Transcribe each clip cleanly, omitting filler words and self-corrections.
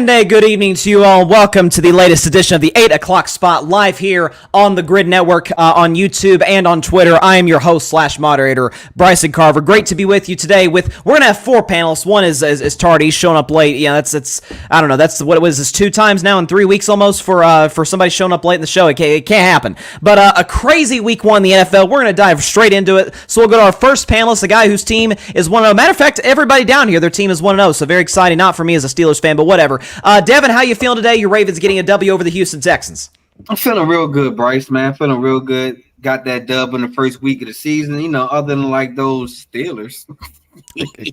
And a good evening to you all. Welcome to the latest edition of the 8 o'clock spot live here on the Gryd Network on YouTube and on Twitter. I am your host / moderator, Bryson Carver. Great to be with you today. We're going to have 4 panelists. One is tardy, he's showing up late. Yeah, that's I don't know. That's what it was. It's 2 times now in 3 weeks almost for somebody showing up late in the show. It can't happen. But a crazy week 1 in the NFL. We're going to dive straight into it. So we'll go to our first panelist, a guy whose team is 1-0. Matter of fact, everybody down here, their team is 1-0. So very exciting. Not for me as a Steelers fan, but whatever. Devin, how you feeling today? Your Ravens getting a W over the Houston Texans. I'm feeling real good, Bryce, man. Feeling real good. Got that dub in the first week of the season, other than like those Steelers.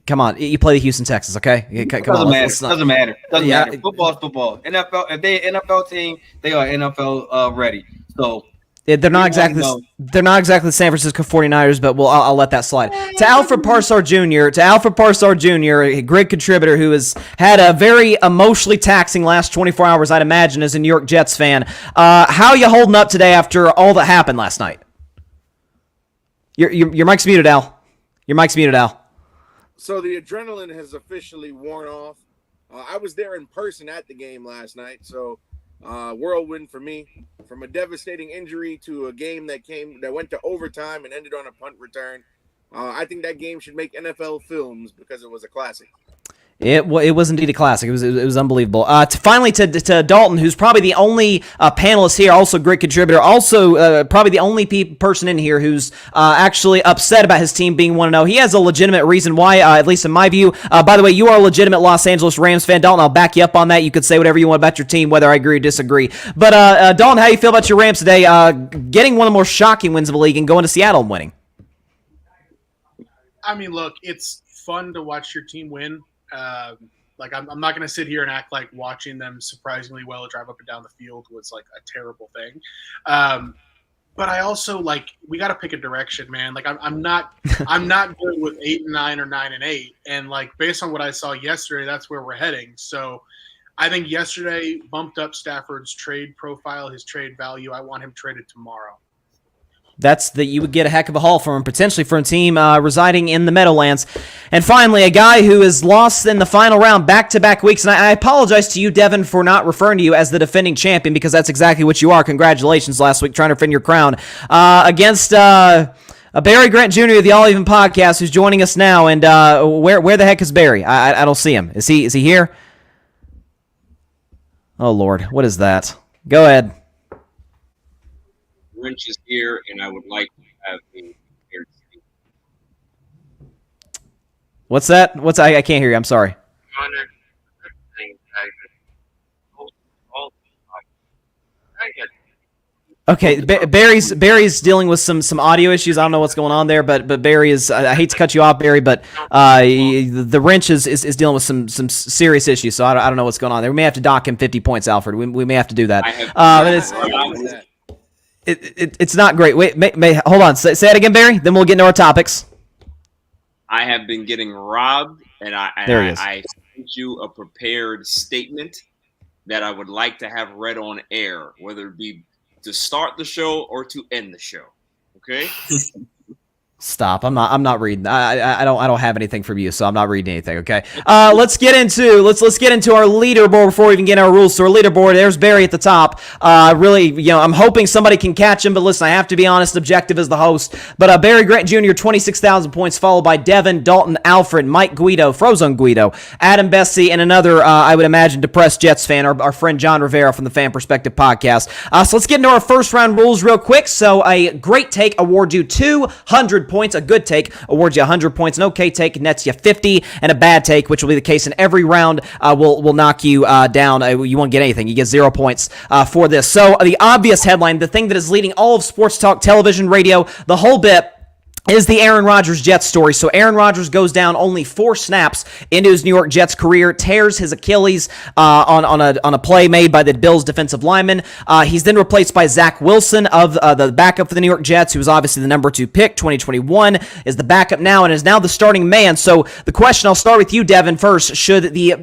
Come on, you play the Houston Texans, okay? Doesn't matter. Football's football. NFL, if they're an NFL team, they are NFL ready. So they're not exactly the San Francisco 49ers, but I'll let that slide. To Alfred Parsard Jr., a Gryd contributor who has had a very emotionally taxing last 24 hours, I'd imagine, as a New York Jets fan. How are you holding up today after all that happened last night? Your mic's muted, Al. Your mic's muted, Al. So the adrenaline has officially worn off. I was there in person at the game last night, so whirlwind for me. From a devastating injury to a game that went to overtime and ended on a punt return. I think that game should make NFL films because it was a classic. It was indeed a classic. It was unbelievable. Finally to Dalton, who's probably the only panelist here, also Gryd contributor, also probably the only person in here who's actually upset about his team being 1-0. He has a legitimate reason why, at least in my view. By the way, you are a legitimate Los Angeles Rams fan, Dalton. I'll back you up on that. You could say whatever you want about your team, whether I agree or disagree. But Dalton, how you feel about your Rams today? Getting one of the more shocking wins of the league and going to Seattle and winning. I mean, look, it's fun to watch your team win. I'm not going to sit here and act like watching them surprisingly well drive up and down the field was like a terrible thing. But I also we got to pick a direction, man. I'm not good with 8-9 or 9-8. And based on what I saw yesterday, that's where we're heading. So I think yesterday bumped up Stafford's trade profile, his trade value. I want him traded tomorrow. You would get a heck of a haul from him, potentially for a team residing in the Meadowlands. And finally, a guy who is lost in the final round back-to-back weeks. And I apologize to you, Devin, for not referring to you as the defending champion, because that's exactly what you are. Congratulations last week trying to defend your crown against Barry Grant Jr. of the All Even Podcast, who's joining us now. And where the heck is Barry? I don't see him. Is he here? Oh, Lord. What is that? Go ahead. Wrench is here, and I would like to have a prepared speech. What's that? I can't hear you. I'm sorry. Okay, Barry's dealing with some audio issues. I don't know what's going on there, but Barry is. I hate to cut you off, Barry, but the wrench is dealing with some serious issues. So I don't know what's going on there. We may have to dock him 50 points, Alfred. We may have to do that. It's not great. Wait, hold on. Say it again, Barry. Then we'll get into our topics. I have been getting robbed, and I sent you a prepared statement that I would like to have read on air, whether it be to start the show or to end the show. Okay. Stop! I'm not reading. I don't have anything from you, so I'm not reading anything. Okay. Let's get into our leaderboard before we even get our rules. So our leaderboard. There's Barry at the top. Really, I'm hoping somebody can catch him. But listen, I have to be honest, objective as the host. But Barry Grant Jr. 26,000 points, followed by Devin, Dalton, Alfred, Mike Guido, Frozone Guido, Adam Bessie, and another I would imagine depressed Jets fan, our friend John Rivera from the Fan Perspective Podcast. So let's get into our first round rules real quick. So a great take awards you 200 points. A good take awards you 100 points. An okay take nets you 50, and a bad take, which will be the case in every round, will knock you down. You won't get anything. You get 0 points for this. So the obvious headline, the thing that is leading all of sports talk, television, radio, the whole bit, is the Aaron Rodgers Jets story. So Aaron Rodgers goes down only 4 snaps into his New York Jets career, tears his Achilles on a play made by the Bills defensive lineman. He's then replaced by Zach Wilson of the backup for the New York Jets, who was obviously the number 2 pick, 2021, is the backup now and is now the starting man. So the question, I'll start with you, Devin, first. Should the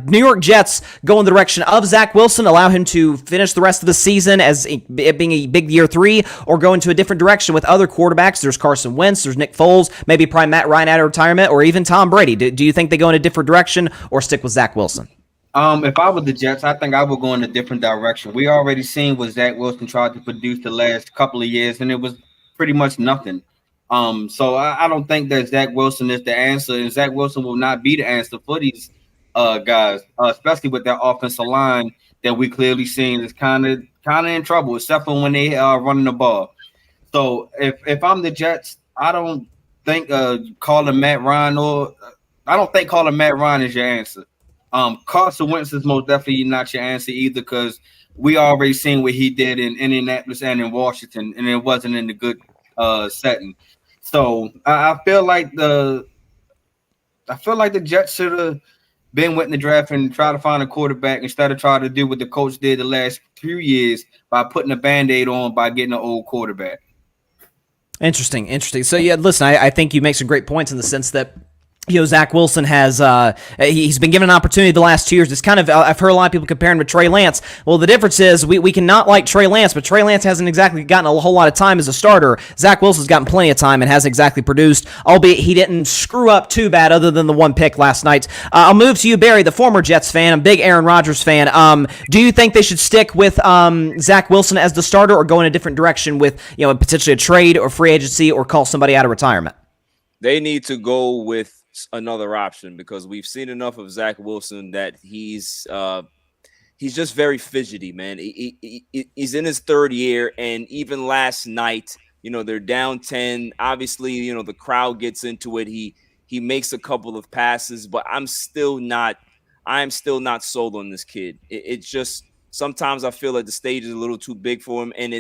New York Jets go in the direction of Zach Wilson, allow him to finish the rest of the season as it being a big year 3, or go into a different direction with other quarterbacks? There's Carson Wentz, there's Nick Foles, maybe probably Matt Ryan out of retirement, or even Tom Brady. Do you think they go in a different direction or stick with Zach Wilson? If I was the Jets, I think I would go in a different direction. We already seen what Zach Wilson tried to produce the last couple of years, and it was pretty much nothing. So I don't think that Zach Wilson is the answer, and Zach Wilson will not be the answer for these guys, especially with that offensive line that we clearly seen is kind of in trouble, except for when they are running the ball. So if I'm the Jets, I don't think calling Matt Ryan is your answer. Carson Wentz is most definitely not your answer either, because we already seen what he did in Indianapolis and in Washington, and it wasn't in a good setting. So I feel like the Jets should have been went in the draft and try to find a quarterback instead of trying to do what the coach did the last few years by putting a Band-Aid on by getting an old quarterback. Interesting. So yeah, listen, I think you make some great points in the sense that, you know, Zach Wilson has he's been given an opportunity the last 2 years. It's kind of, I've heard a lot of people compare him to Trey Lance. Well, the difference is we cannot like Trey Lance, but Trey Lance hasn't exactly gotten a whole lot of time as a starter. Zach Wilson's gotten plenty of time and hasn't exactly produced, albeit he didn't screw up too bad other than the one pick last night. I'll move to you, Barry, the former Jets fan. I'm a big Aaron Rodgers fan. Do you think they should stick with Zach Wilson as the starter or go in a different direction with, you know, potentially a trade or free agency or call somebody out of retirement? They need to go with another option, because we've seen enough of Zach Wilson that he's just very fidgety, man. He's in his third year, and even last night, you know, they're down 10. Obviously, you know, the crowd gets into it. He makes a couple of passes, but I'm still not sold on this kid. It's just sometimes I feel like the stage is a little too big for him, and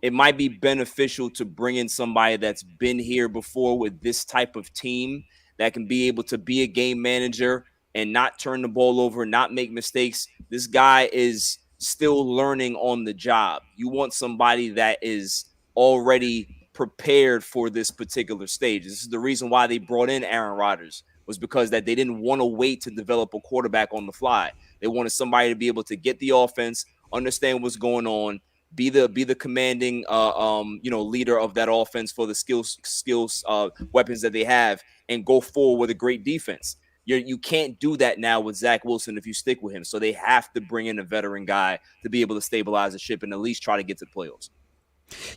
it might be beneficial to bring in somebody that's been here before with this type of team that can be able to be a game manager and not turn the ball over, not make mistakes. This guy is still learning on the job. You want somebody that is already prepared for this particular stage. This is the reason why they brought in Aaron Rodgers, was because that they didn't want to wait to develop a quarterback on the fly. They wanted somebody to be able to get the offense, understand what's going on, be the commanding leader of that offense for the skills weapons that they have, and go forward with a great defense. You can't do that now with Zach Wilson if you stick with him. So they have to bring in a veteran guy to be able to stabilize the ship and at least try to get to the playoffs.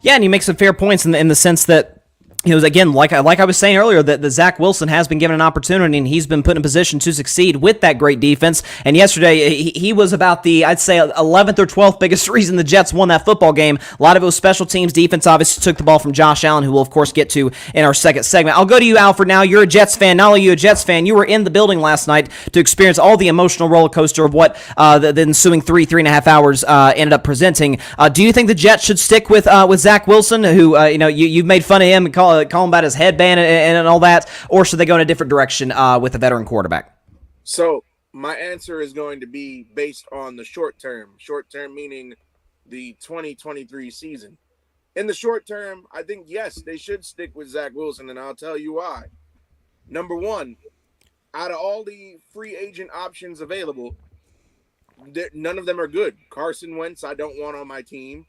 Yeah, and you make some fair points in the sense that, you know, again, like I was saying earlier, that the Zach Wilson has been given an opportunity and he's been put in a position to succeed with that great defense. And yesterday, he was about the, I'd say, 11th or 12th biggest reason the Jets won that football game. A lot of it was special teams. Defense obviously took the ball from Josh Allen, who we'll, of course, get to in our second segment. I'll go to you, Alfred, now. You're a Jets fan. Not only are you a Jets fan, you were in the building last night to experience all the emotional roller coaster of what the ensuing 3.5 hours ended up presenting. Do you think the Jets should stick with Zach Wilson, who, you've made fun of him and call him about his headband and all that, or should they go in a different direction with a veteran quarterback? So my answer is going to be based on the short term meaning the 2023 season. In the short term, I think, yes, they should stick with Zach Wilson, and I'll tell you why. Number one, out of all the free agent options available, none of them are good. Carson Wentz, I don't want on my team.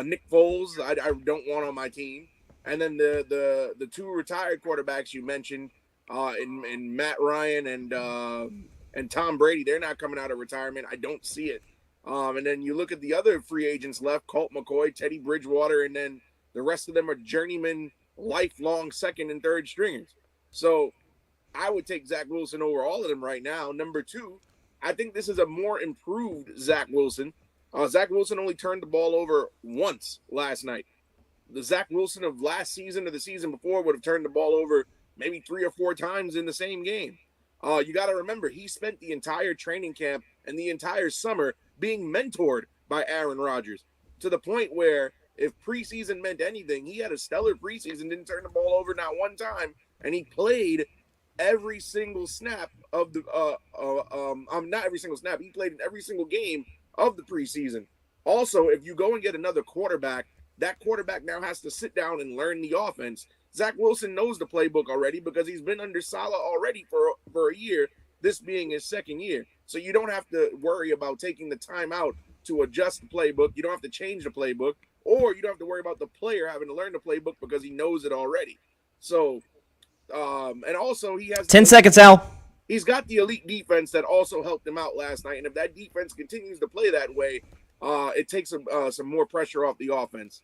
Nick Foles, I don't want on my team. And then the two retired quarterbacks you mentioned, in Matt Ryan and Tom Brady, they're not coming out of retirement. I don't see it. And then you look at the other free agents left: Colt McCoy, Teddy Bridgewater, and then the rest of them are journeyman, lifelong second and third stringers. So I would take Zach Wilson over all of them right now. Number two, I think this is a more improved Zach Wilson. Zach Wilson only turned the ball over once last night. The Zach Wilson of last season or the season before would have turned the ball over maybe 3 or 4 times in the same game. You got to remember, he spent the entire training camp and the entire summer being mentored by Aaron Rodgers, to the point where if preseason meant anything, he had a stellar preseason, didn't turn the ball over not one time, and he played every single snap of the not every single snap. He played in every single game of the preseason. Also, if you go and get another quarterback, that quarterback now has to sit down and learn the offense. Zach Wilson knows the playbook already because he's been under Saleh already for a year, this being his second year. So you don't have to worry about taking the time out to adjust the playbook. You don't have to change the playbook, or you don't have to worry about the player having to learn the playbook because he knows it already. So, and also he has 10 seconds, Al. he's got the elite defense that also helped him out last night. And if that defense continues to play that way, it takes some more pressure off the offense.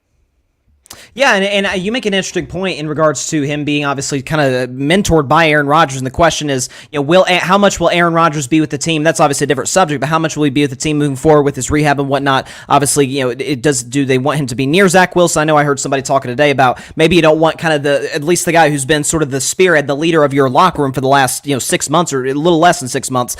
Yeah, and you make an interesting point in regards to him being obviously kind of mentored by Aaron Rodgers, and the question is, how much will Aaron Rodgers be with the team? That's obviously a different subject, but how much will he be with the team moving forward with his rehab and whatnot? Obviously, do they want him to be near Zach Wilson? I know I heard somebody talking today about maybe you don't want kind of at least the guy who's been sort of the spearhead, the leader of your locker room for the last 6 months or a little less than 6 months.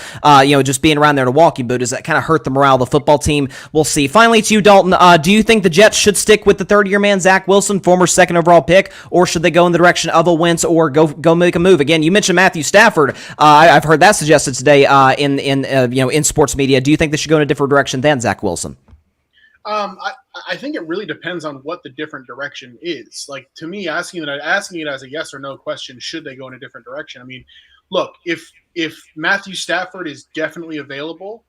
Just being around there in a walking boot. Does that kind of hurt the morale of the football team? We'll see. Finally, to you, Dalton. Do you think the Jets should stick with the third-year man Zach Wilson, former second overall pick, or should they go in the direction of a Wentz or go make a move? Again, you mentioned Matthew Stafford. I've heard that suggested today in sports media. Do you think they should go in a different direction than Zach Wilson? I think it really depends on what the different direction is. Like, to me, asking it as a yes or no question, should they go in a different direction? I mean, look, if Matthew Stafford is definitely available,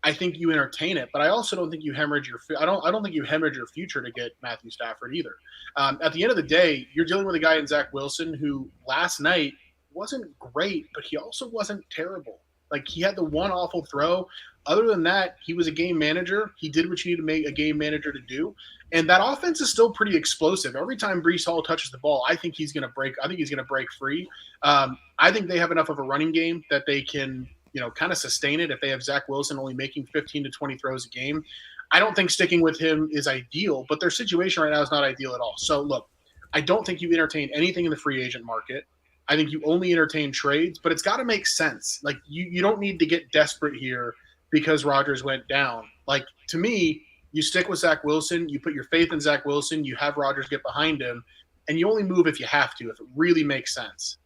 I think you entertain it, but I also don't think you hemorrhage I don't think you hemorrhage your future to get Matthew Stafford either. At the end of the day, you're dealing with a guy in Zach Wilson who last night wasn't great, but he also wasn't terrible. Like, he had the one awful throw. Other than that, he was a game manager. He did what you need to make a game manager to do. And that offense is still pretty explosive. Every time Breece Hall touches the ball, I think he's going to break. I think he's going to break free. I think they have enough of a running game that they can, kind of sustain it if they have Zach Wilson only making 15 to 20 throws a game. I don't think sticking with him is ideal, but their situation right now is not ideal at all. So, look, I don't think you entertain anything in the free agent market. I think you only entertain trades, but it's got to make sense. Like, you don't need to get desperate here because Rodgers went down. Like, to me, you stick with Zach Wilson, you put your faith in Zach Wilson, you have Rodgers get behind him, and you only move if you have to, if it really makes sense.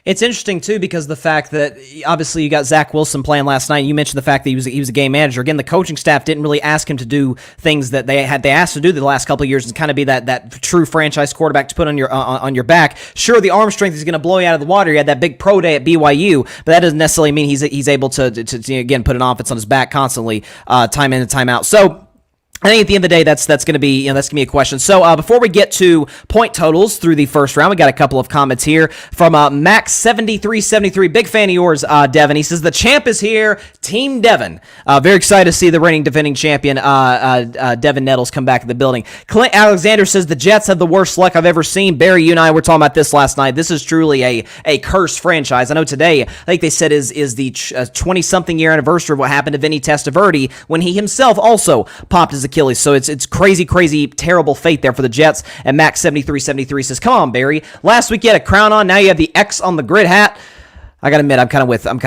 It's interesting, too, because the fact that obviously you got Zach Wilson playing last night. You mentioned the fact that he was a game manager. Again, the coaching staff didn't really ask him to do things that they asked to do the last couple of years and kind of be that true franchise quarterback to put on your back. Sure, the arm strength is going to blow you out of the water. He had that big pro day at BYU, but that doesn't necessarily mean he's able to again put an offense on his back constantly, time in and time out. So I think at the end of the day, that's going to be a question. So before we get to point totals through the first round, we got a couple of comments here from Max7373. Big fan of yours, Devin. He says the champ is here, Team Devin. Very excited to see the reigning defending champion, Devin Nettles, come back to the building. Clint Alexander says the Jets have the worst luck I've ever seen. Barry, you and I were talking about this last night. This is truly a cursed franchise. I know today, I think they said is the 20-something year anniversary of what happened to Vinny Testaverde when he himself also popped his Achilles. So it's crazy, terrible fate there for the Jets. And Max7373 says, "Come on, Barry. Last week you had a crown on. Now you have the X on the Gryd hat." I gotta admit, I'm kind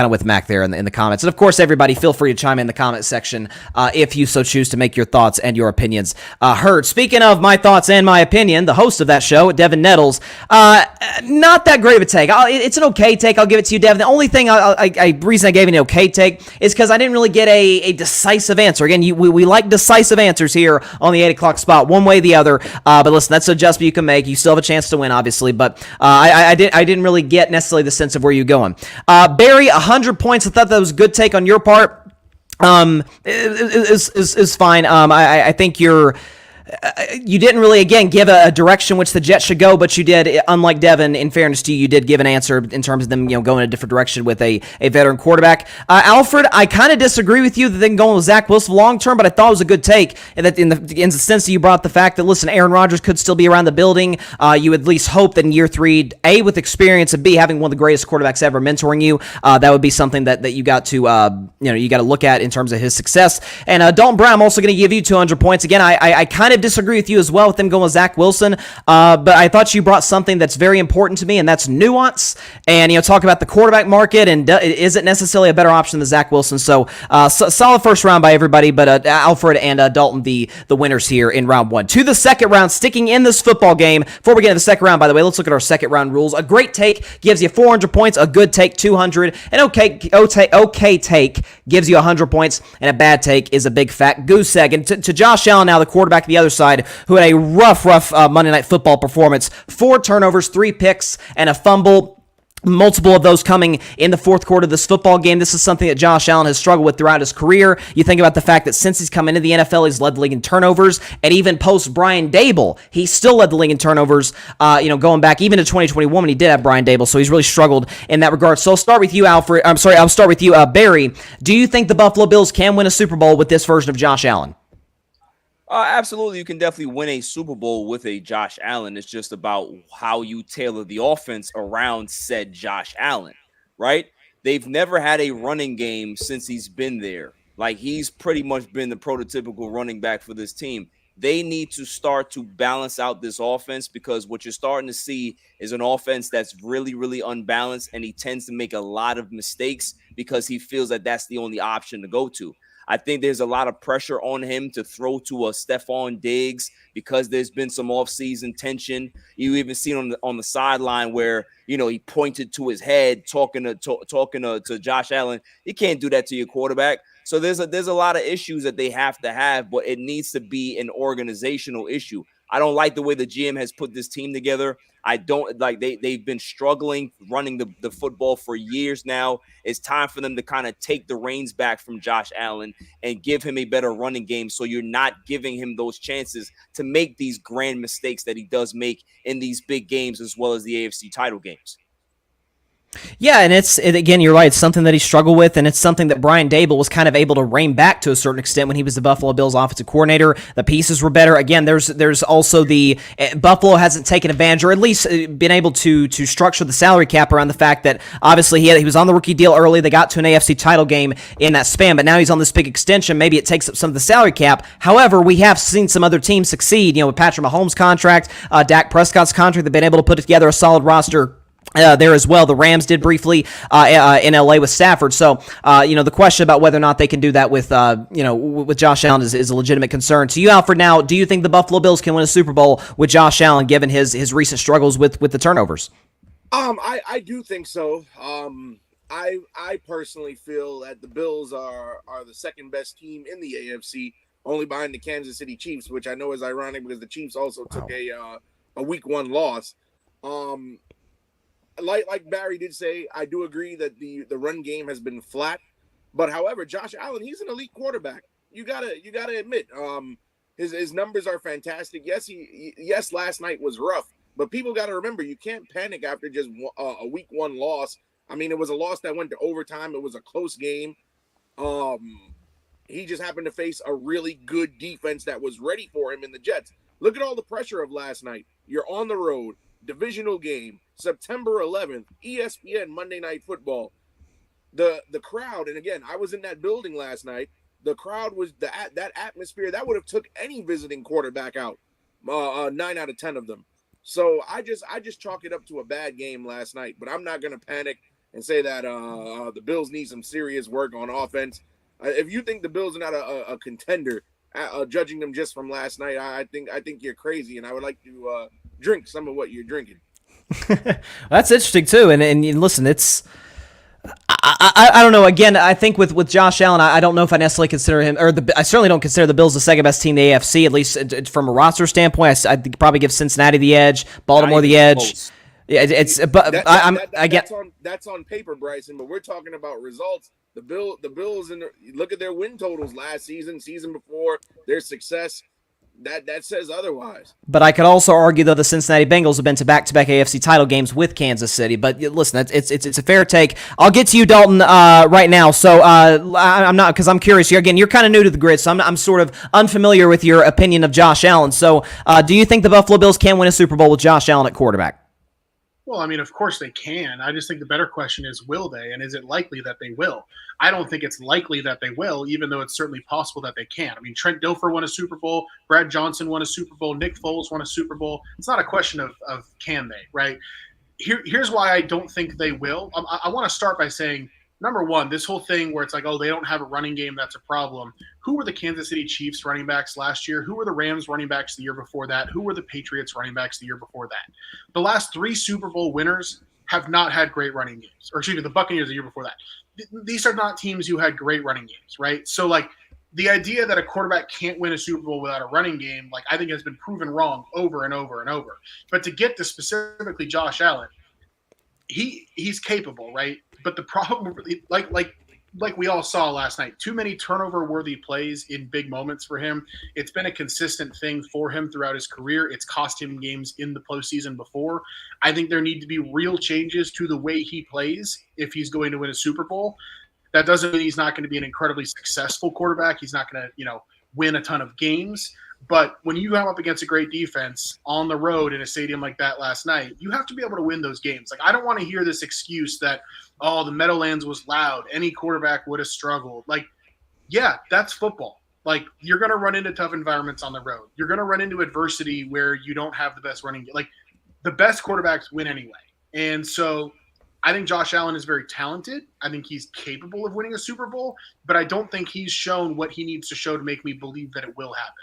of with Mac there in the comments. And of course, everybody, feel free to chime in the comment section if you so choose to make your thoughts and your opinions heard. Speaking of my thoughts and my opinion, the host of that show, Devin Nettles, not that great of a take. It's an okay take. I'll give it to you, Devin. The only thing reason I gave you an okay take is because I didn't really get a decisive answer. Again, we like decisive answers here on the 8 o'clock spot, one way or the other. But listen, that's an adjustment you can make. You still have a chance to win, obviously. But I didn't really get necessarily the sense of where you're going. Barry, 100 points. I thought that was a good take on your part. Is fine. I think you didn't really, again, give a direction which the Jets should go, but you did, unlike Devin, in fairness to you did give an answer in terms of them, going a different direction with a veteran quarterback. Alfred, I kind of disagree with you that they can go with Zach Wilson long term, but I thought it was a good take in the sense that you brought the fact that, listen, Aaron Rodgers could still be around the building. You at least hope that in year 3, A, with experience, and B, having one of the greatest quarterbacks ever mentoring you, that would be something that you got to, you got to look at in terms of his success. And Dalton Brown, I'm also going to give you 200 points. Again, I kind of disagree with you as well with them going with Zach Wilson, but I thought you brought something that's very important to me, and that's nuance, and talk about the quarterback market, and is it necessarily a better option than Zach Wilson? So solid first round by everybody, but Alfred and Dalton the winners here in round 1. To the second round, sticking in this football game. Before we get to the second round, by the way, let's look at our second round rules. A great take gives you 400 points, a good take 200, an okay take gives you 100 points, and a bad take is a big fat goose egg. And to Josh Allen now, the quarterback of the other side, who had a rough Monday Night Football performance. 4 turnovers, 3 picks, and a fumble. multiple of those coming in the fourth quarter of this football game. This is something that Josh Allen has struggled with throughout his career. You think about the fact that since he's come into the NFL, he's led the league in turnovers, and even post Brian Dable, he still led the league in turnovers, going back even to 2021 when he did have Brian Dable, so he's really struggled in that regard. So I'll start with you, Alfred. I'm sorry, I'll start with you, Barry. Do you think the Buffalo Bills can win a Super Bowl with this version of Josh Allen? Absolutely. You can definitely win a Super Bowl with a Josh Allen. It's just about how you tailor the offense around said Josh Allen, right? They've never had a running game since he's been there. Like, he's pretty much been the prototypical running back for this team. They need to start to balance out this offense, because what you're starting to see is an offense that's really, really unbalanced, and he tends to make a lot of mistakes because he feels that that's the only option to go to. I think there's a lot of pressure on him to throw to a Stephon Diggs because there's been some offseason tension. You even seen on the sideline where, he pointed to his head talking to Josh Allen. You can't do that to your quarterback. So there's a lot of issues that they have to have, but it needs to be an organizational issue. I don't like the way the GM has put this team together. I don't like they've been struggling running the football for years now. It's time for them to kind of take the reins back from Josh Allen and give him a better running game, so you're not giving him those chances to make these grand mistakes that he does make in these big games as well as the AFC title games. Yeah, and again, you're right. It's something that he struggled with, and it's something that Brian Dable was kind of able to rein back to a certain extent when he was the Buffalo Bills offensive coordinator. The pieces were better. Again, there's also the Buffalo hasn't taken advantage, or at least been able to structure the salary cap around the fact that obviously he was on the rookie deal early. They got to an AFC title game in that span, but now he's on this big extension. Maybe it takes up some of the salary cap. However, we have seen some other teams succeed. With Patrick Mahomes' contract, Dak Prescott's contract, they've been able to put together a solid roster there as well. The Rams did briefly in LA with Stafford. So, the question about whether or not they can do that with Josh Allen is a legitimate concern. To you, Alfred, now, do you think the Buffalo Bills can win a Super Bowl with Josh Allen, given his recent struggles with the turnovers? I do think so. I personally feel that the Bills are the second best team in the AFC, only behind the Kansas City Chiefs, which I know is ironic because the Chiefs also took a week 1 loss. Like Barry did say, I do agree that the run game has been flat. But however, Josh Allen, he's an elite quarterback. You gotta admit, his numbers are fantastic. Yes, last night was rough, but people got to remember, you can't panic after just a week 1 loss. I mean, it was a loss that went to overtime. It was a close game. He just happened to face a really good defense that was ready for him in the Jets. Look at all the pressure of last night. You're on the road, divisional game. September 11th, ESPN Monday Night Football. The crowd, and again, I was in that building last night. The crowd was that atmosphere that would have took any visiting quarterback out. 9 out of 10 of them. So I just chalk it up to a bad game last night. But I'm not gonna panic and say that the Bills need some serious work on offense. If you think the Bills are not a contender, judging them just from last night, I think you're crazy, and I would like to drink some of what you're drinking. That's interesting too, and listen, it's I don't know. Again, I think with Josh Allen, I don't know if I necessarily consider him, I certainly don't consider the Bills the second best team in the AFC, at least from a roster standpoint. I'd probably give Cincinnati the edge, Baltimore the edge. Yeah, that's on paper, Bryson, but we're talking about results. The Bills, look at their win totals last season before, their success. That says otherwise. But I could also argue, though, the Cincinnati Bengals have been to back-to-back AFC title games with Kansas City. But listen, it's a fair take. I'll get to you, Dalton, right now. So I'm not, because I'm curious. You're kind of new to the grid, so I'm sort of unfamiliar with your opinion of Josh Allen. So do you think the Buffalo Bills can win a Super Bowl with Josh Allen at quarterback? Well, I mean, of course they can. I just think the better question is, will they? And is it likely that they will? I don't think it's likely that they will, even though it's certainly possible that they can. I mean, Trent Dilfer won a Super Bowl. Brad Johnson won a Super Bowl. Nick Foles won a Super Bowl. It's not a question of can they, right? Here's why I don't think they will. I want to start by saying, number one, this whole thing where it's like, oh, they don't have a running game, that's a problem. Who were the Kansas City Chiefs running backs last year? Who were the Rams running backs the year before that? Who were the Patriots running backs the year before that? The last 3 Super Bowl winners have not had great running games. Or excuse me, the Buccaneers the year before that. These are not teams who had great running games, right? So, like, the idea that a quarterback can't win a Super Bowl without a running game, like, I think has been proven wrong over and over and over. But to get to specifically Josh Allen, he's capable, right? But the problem, like we all saw last night, too many turnover-worthy plays in big moments for him. It's been a consistent thing for him throughout his career. It's cost him games in the postseason before. I think there need to be real changes to the way he plays if he's going to win a Super Bowl. That doesn't mean he's not going to be an incredibly successful quarterback. He's not going to, win a ton of games. But when you come up against a great defense on the road in a stadium like that last night, you have to be able to win those games. Like, I don't want to hear this excuse that, the Meadowlands was loud, any quarterback would have struggled. Like, yeah, that's football. Like, you're going to run into tough environments on the road. You're going to run into adversity where you don't have the best running game. Like, the best quarterbacks win anyway. And so I think Josh Allen is very talented. I think he's capable of winning a Super Bowl, but I don't think he's shown what he needs to show to make me believe that it will happen.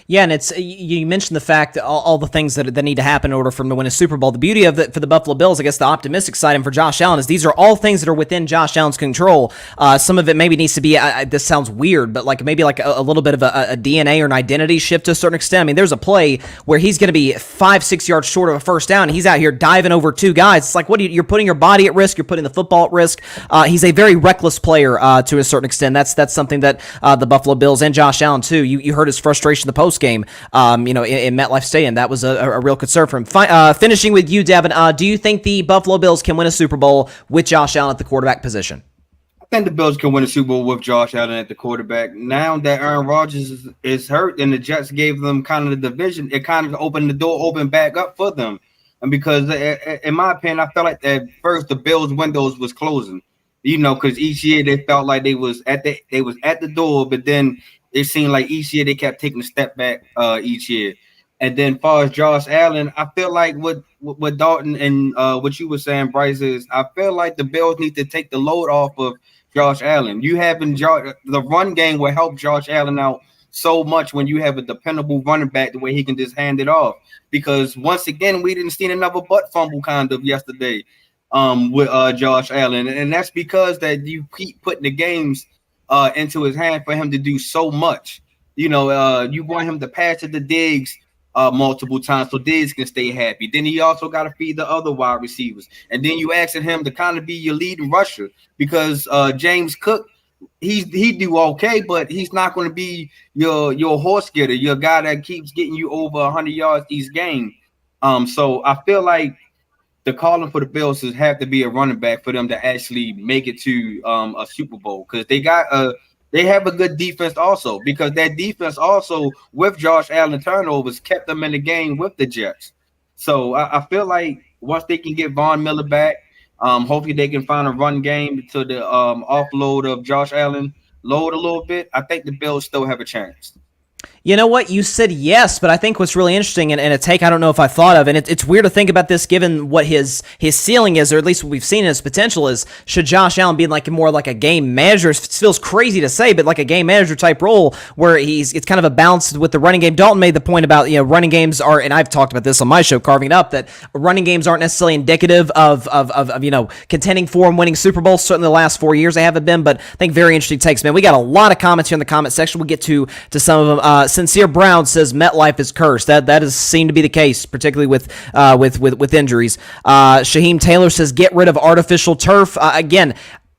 Yeah, and it's you mentioned the fact that all the things that need to happen in order for him to win a Super Bowl. The beauty of it for the Buffalo Bills, I guess the optimistic side, and for Josh Allen is these are all things that are within Josh Allen's control. Some of it maybe needs to be, this sounds weird, but maybe a little bit of a DNA or an identity shift to a certain extent. I mean, there's a play where he's going to be 5-6 yards short of a first down, and he's out here diving over two guys. It's like, you're putting your body at risk, you're putting the football at risk. He's a very reckless player to a certain extent. That's something that the Buffalo Bills and Josh Allen too. You heard his frustration in the post game. In MetLife Stadium, that was a real concern for him. Finishing with you, Devin, do you think the Buffalo Bills can win a Super Bowl with Josh Allen at the quarterback position? I think the Bills can win a Super Bowl with Josh Allen at the quarterback. Now that Aaron Rodgers is hurt and the Jets gave them kind of the division, it kind of opened the door back up for them. And because, in my opinion, I felt like at first the Bills' windows was closing. Because each year they felt like they was at the door, but then it seemed like each year they kept taking a step back each year. And then as far as Josh Allen, I feel like what Dalton and what you were saying, Bryce, is I feel like the Bills need to take the load off of Josh Allen. You having the run game will help Josh Allen out so much when you have a dependable running back the way he can just hand it off. Because once again, we didn't see another butt fumble kind of yesterday with Josh Allen. And that's because that you keep putting the games into his hand for him to do so much. You want him to pass it to Diggs multiple times so Diggs can stay happy. Then he also got to feed the other wide receivers. And then you asking him to kind of be your leading rusher because James Cook, he do okay, but he's not going to be your horse getter, your guy that keeps getting you over 100 yards each game. So I feel like the calling for the Bills is have to be a running back for them to actually make it to a Super Bowl because they have a good defense also because that defense also with Josh Allen turnovers kept them in the game with the Jets. So I feel like once they can get Von Miller back, hopefully they can find a run game to the offload of Josh Allen load a little bit. I think the Bills still have a chance. You know what? You said yes, but I think what's really interesting and a take I don't know if I thought of, and it's weird to think about this given what his ceiling is, or at least what we've seen in his potential is, should Josh Allen be more like a game manager? It feels crazy to say, but like a game manager type role where it's kind of a balance with the running game. Dalton made the point about, running games are, and I've talked about this on my show, Carving It Up, that running games aren't necessarily indicative of contending for and winning Super Bowls. Certainly the last 4 years they haven't been, but I think very interesting takes, man. We got a lot of comments here in the comment section. We'll get to some of them. Sincere Brown says MetLife is cursed. That has seemed to be the case, particularly with injuries. Shaheem Taylor says get rid of artificial turf. Again,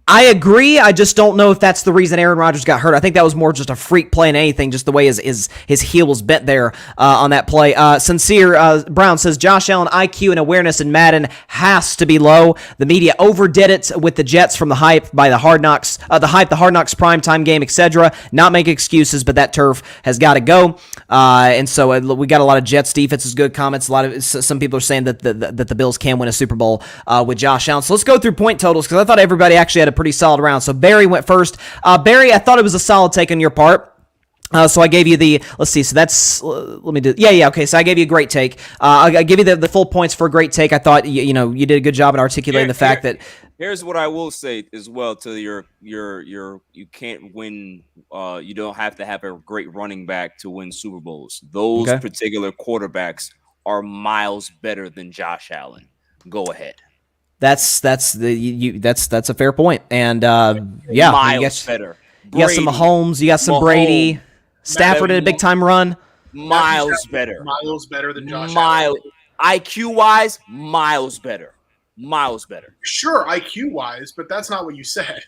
I agree. I just don't know if that's the reason Aaron Rodgers got hurt. I think that was more just a freak play than anything, just the way his heel was bent there on that play. Sincere Brown says Josh Allen IQ and awareness in Madden has to be low. The media overdid it with the Jets from the hype by the Hard Knocks, the Hard Knocks primetime game, etc. Not make excuses, but that turf has got to go. And so we got a lot of Jets defense is good comments. Some people are saying that the Bills can win a Super Bowl with Josh Allen. So let's go through point totals because I thought everybody actually had a pretty solid round. So Barry went first. Barry, I thought it was a solid take on your part. So I gave you the, let's see, so that's, let me do, yeah, okay, so I gave you a great take. I give you the full points for a great take. I thought, you did a good job in articulating the fact that. Here's what I will say as well to your you can't win, you don't have to have a great running back to win Super Bowls. Those particular quarterbacks are miles better than Josh Allen. Go ahead. That's a fair point, and yeah, miles better. You got some Mahomes, you got some Brady, Stafford in a big time run. Miles better. Miles better than Josh Allen. IQ wise, miles better. miles better. Sure, IQ wise, but that's not what you said.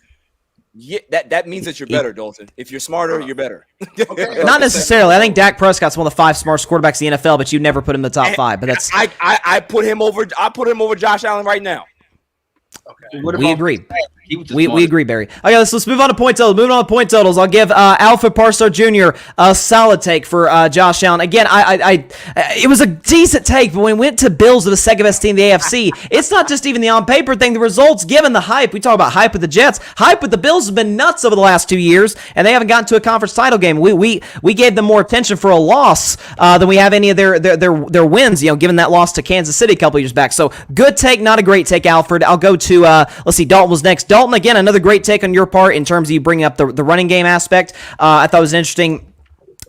Yeah, that means that you're better, Dalton. If you're smarter, you're better. Okay. Not necessarily. I think Dak Prescott's one of the 5 smartest quarterbacks in the NFL, but you never put him in the top 5. But that's I put him over. I put him over Josh Allen right now. Okay. We agree. We agree, Barry. Okay, let's move on to point totals. Moving on to point totals, I'll give Alfred Parsard Jr. a solid take for Josh Allen. Again, it was a decent take, but when we went to Bills with the second best team in the AFC, it's not just even the on paper thing. The results, given the hype, we talk about hype with the Jets. Hype with the Bills has been nuts over the last 2 years, and they haven't gotten to a conference title game. We gave them more attention for a loss than we have any of their wins. Given that loss to Kansas City a couple years back. So good take, not a great take, Alfred. I'll go to let's see, Dalton was next. Dalton, again, another great take on your part in terms of you bringing up the running game aspect. I thought it was interesting.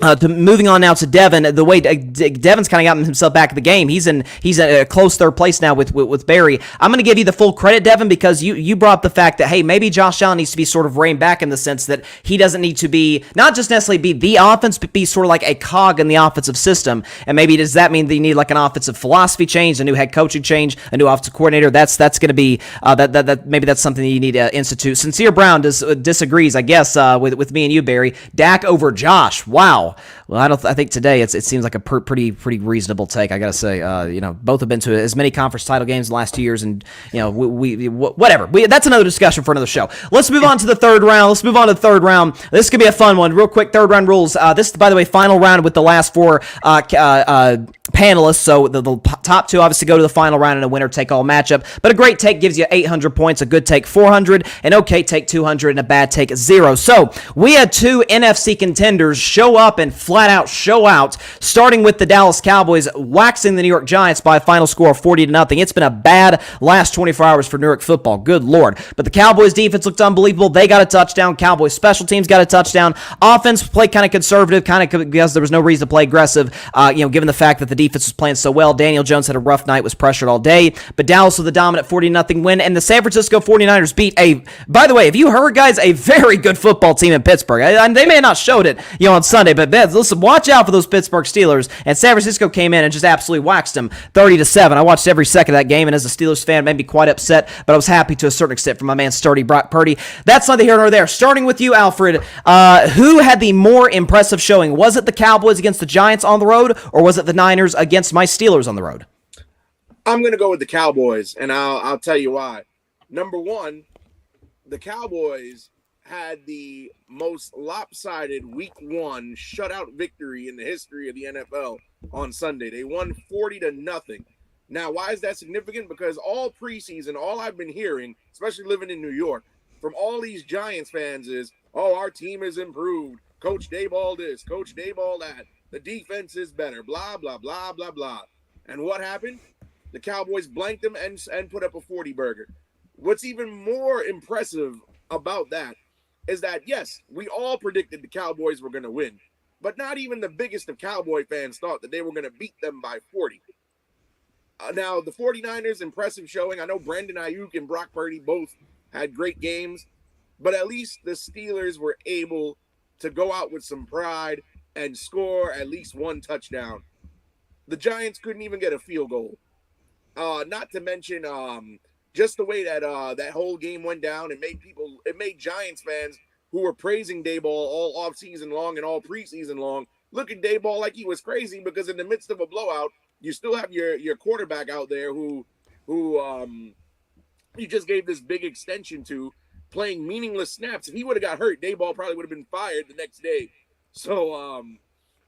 Moving on now to Devin, the way Devin's kind of gotten himself back in the game. He's a close third place now with Barry. I'm going to give you the full credit, Devin, because you brought up the fact that, hey, maybe Josh Allen needs to be sort of reined back in the sense that he doesn't need to be, not just necessarily be the offense, but be sort of like a cog in the offensive system. And maybe does that mean that you need like an offensive philosophy change, a new head coaching change, a new offensive coordinator? That's going to be maybe that's something that you need to institute. Sincere Brown disagrees, I guess, with me and you, Barry. Dak over Josh. Wow. Well, I think today it seems like a pretty reasonable take. I gotta say, both have been to as many conference title games in the last 2 years, and whatever. That's another discussion for another show. Let's move on to the third round. This could be a fun one. Real quick, third round rules. This, by the way, final round with the last 4 panelists. So the top 2 obviously go to the final round in a winner-take-all matchup. But a great take gives you 800 points, a good take 400, an okay take 200, and a bad take 0. So we had 2 NFC contenders show up and flat out show out, starting with the Dallas Cowboys waxing the New York Giants by a final score of 40-0. It's been a bad last 24 hours for New York football. Good Lord. But the Cowboys defense looked unbelievable. They got a touchdown. Cowboys special teams got a touchdown. Offense played kind of conservative, because there was no reason to play aggressive, given the fact that the defense was playing so well. Daniel Jones had a rough night, was pressured all day. But Dallas with a dominant 40-0 win, and the San Francisco 49ers beat by the way, have you heard, guys, a very good football team in Pittsburgh. They may have not showed it, on Sunday, but listen, watch out for those Pittsburgh Steelers. And San Francisco came in and just absolutely waxed them 30-7. I watched every second of that game, and as a Steelers fan, it made me quite upset, but I was happy to a certain extent for my man sturdy Brock Purdy. That's neither here nor there. Starting with you, Alfred, who had the more impressive showing? Was it the Cowboys against the Giants on the road, or was it the Niners against my Steelers on the road? I'm going to go with the Cowboys, and I'll tell you why. Number one, the Cowboys had the most lopsided week 1 shutout victory in the history of the NFL on Sunday. They won 40-0. Now, why is that significant? Because all preseason, all I've been hearing, especially living in New York, from all these Giants fans is, oh, our team is improved. Coach Daboll this, Coach Daboll that. The defense is better, blah, blah, blah, blah, blah. And what happened? The Cowboys blanked them and put up a 40-burger. What's even more impressive about that is that, yes, we all predicted the Cowboys were going to win, but not even the biggest of Cowboy fans thought that they were going to beat them by 40. Now, the 49ers, impressive showing. I know Brandon Ayuk and Brock Purdy both had great games, but at least the Steelers were able to go out with some pride and score at least 1 touchdown. The Giants couldn't even get a field goal. Not to mention just the way that that whole game went down, it made Giants fans who were praising Daboll all offseason long and all preseason long look at Daboll like he was crazy, because in the midst of a blowout, you still have your quarterback out there who you just gave this big extension to, playing meaningless snaps. If he would have got hurt, Daboll probably would have been fired the next day. So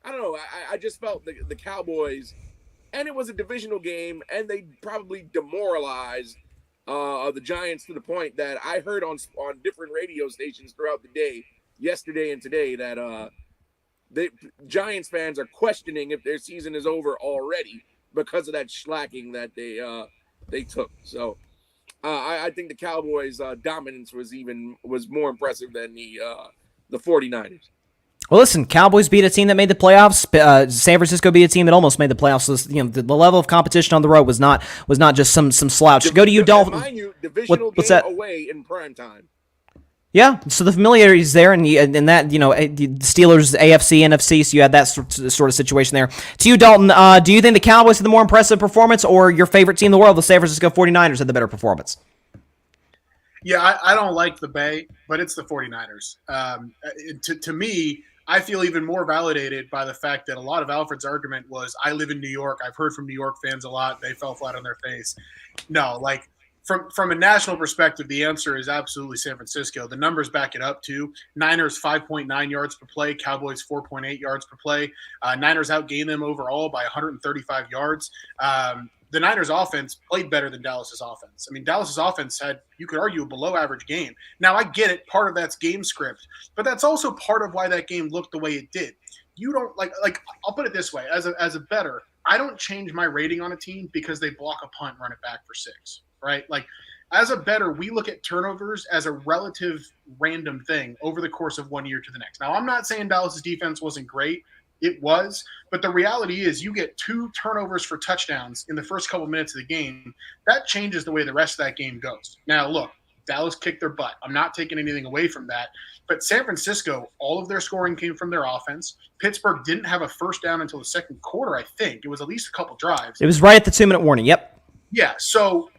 I don't know. I just felt the Cowboys, and it was a divisional game, and they probably demoralized the Giants to the point that I heard on different radio stations throughout the day, yesterday and today, that the Giants fans are questioning if their season is over already because of that slacking that they took. So I think the Cowboys' dominance was more impressive than the 49ers. Well, listen, Cowboys beat a team that made the playoffs. San Francisco beat a team that almost made the playoffs. So, the level of competition on the road was not just some slouch. Go to you, Dolphin. Mind you, divisional game away in prime time. Yeah, so the familiarity is there, and that, Steelers, AFC, NFC, so you had that sort of situation there. To you, Dalton, do you think the Cowboys had the more impressive performance, or your favorite team in the world, the San Francisco 49ers, had the better performance? Yeah, I don't like the Bay, but it's the 49ers. To me, I feel even more validated by the fact that a lot of Alfred's argument was, I live in New York. I've heard from New York fans a lot. They fell flat on their face. No, like, From a national perspective, the answer is absolutely San Francisco. The numbers back it up too. Niners 5.9 yards per play, Cowboys 4.8 yards per play. Niners outgained them overall by 135 yards. The Niners offense played better than Dallas's offense. I mean, Dallas's offense had, you could argue, a below average game. Now, I get it. Part of that's game script, but that's also part of why that game looked the way it did. You don't like I'll put it this way, as a bettor, I don't change my rating on a team because they block a punt and run it back for 6. Right? Like, as a bettor, we look at turnovers as a relative random thing over the course of 1 year to the next. Now, I'm not saying Dallas's defense wasn't great. It was. But the reality is you get 2 turnovers for touchdowns in the first couple minutes of the game. That changes the way the rest of that game goes. Now, look, Dallas kicked their butt. I'm not taking anything away from that. But San Francisco, all of their scoring came from their offense. Pittsburgh didn't have a first down until the second quarter, I think. It was at least a couple drives. It was right at the 2-minute warning. Yep. Yeah, so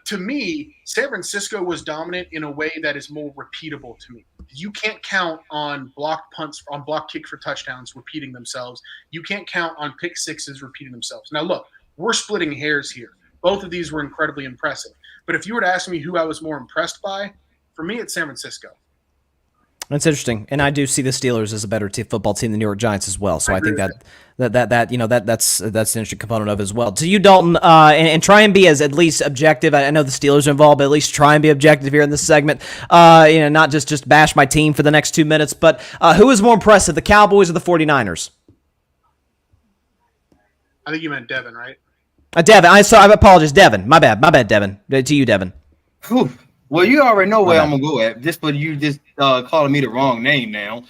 to me, San Francisco was dominant in a way that is more repeatable to me. You can't count on blocked punts, on blocked kicks for touchdowns repeating themselves. You can't count on pick sixes repeating themselves. Now, look, we're splitting hairs here. Both of these were incredibly impressive. But if you were to ask me who I was more impressed by, for me, it's San Francisco. That's interesting, and I do see the Steelers as a better football team than the New York Giants as well. So I think that's an interesting component of it as well. To you, Dalton, and try and be as at least objective. I know the Steelers are involved, but at least try and be objective here in this segment. Not just bash my team for the next 2 minutes. But who is more impressive, the Cowboys or the 49ers? I think you meant Devin, right? Devin. I apologize, Devin. My bad, Devin. To you, Devin. Whew. Well, you already know where I'm gonna go at. Just but you just calling me the wrong name now.